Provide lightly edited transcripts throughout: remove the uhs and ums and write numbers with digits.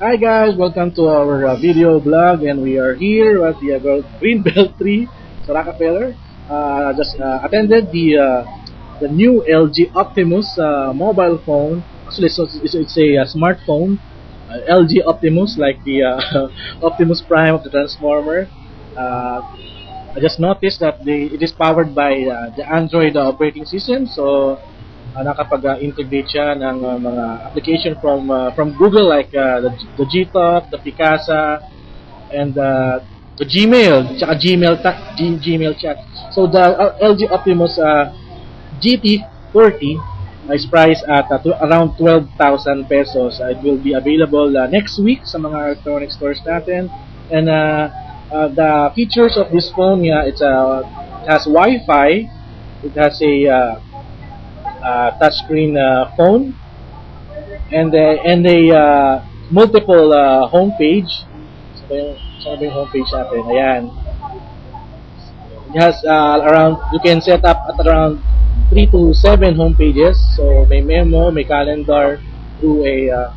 Hi guys, welcome to our video blog, and we are here at the Greenbelt Tree, so Rockefeller. Just attended the new LG Optimus mobile phone. Actually, it's a smartphone, LG Optimus, like the Optimus Prime of the Transformer. I just noticed that it is powered by the Android operating system, so nakapag-integrate siya ng mga application from Google, like the Gtalk, the Picasa, and the Gmail, tsaka Gmail chat. So the LG Optimus GT40 is priced at around 12,000 pesos. It will be available next week sa mga electronic stores natin. And the features of this phone, it has Wi-Fi, it has a touchscreen phone, and a multiple homepage. Saan ba yung homepage natin? Ayan. It has you can set up at around 3 to 7 homepages. So may memo, may calendar through a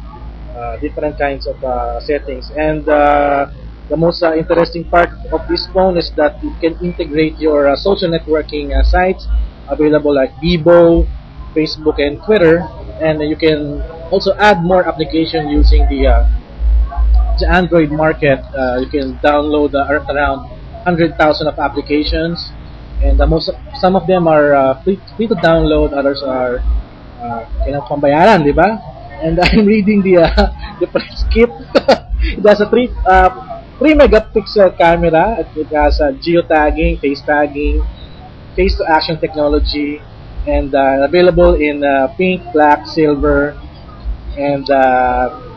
different kinds of settings. And the most interesting part of this phone is that you can integrate your social networking sites available, like Bebo, Facebook, and Twitter, and you can also add more applications using the Android market. You can download around 100,000 of applications, and some of them are free to download, others are kailangan pambayaran, di ba? And I'm reading the price kit. It has a 3 megapixel camera. It has geotagging, face tagging, face to action technology, and available in pink, black, silver, and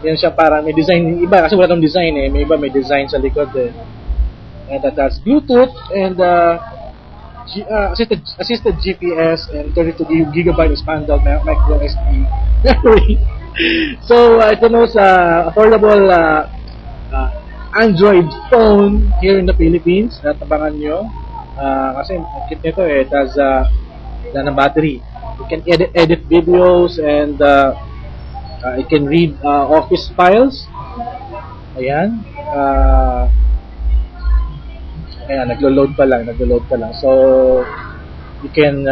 yan siya, parang may design iba kasi wala nang design may iba may design sa likod and that's Bluetooth, and assisted GPS, and 32 gigabyte expandable micro SD memory. So ito sa affordable Android phone here in the Philippines. Tabangan nyo kasi ang kit nito it has ng battery. You can edit videos, and you can read office files. Ayan. Ayan, naglo-load pa lang. So you can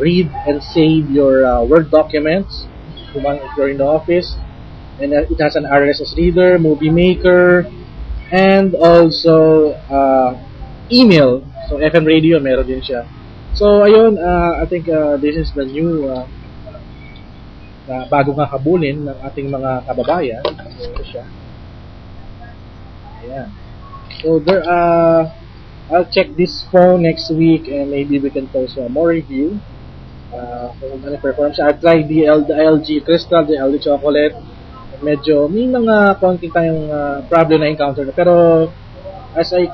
read and save your Word documents if you're in the office. And it has an RSS reader, movie maker, and also email. So FM radio meron din siya. So ayun, I think this is the new bagong kakabulin ng ating mga kababayan. So ito siya. Ayan. So there, I'll check this phone next week, and maybe we can post more review kung ano performance. I'll try the LG Crystal, the LG Chocolate. Medyo may mga konting tayong problem na encounter, pero as I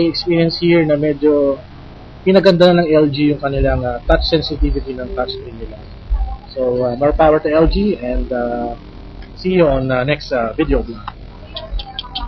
experience here na medyo pinaganda na ng LG yung kanilang touch sensitivity ng touchscreen nila. So more power to LG, and see you on next video.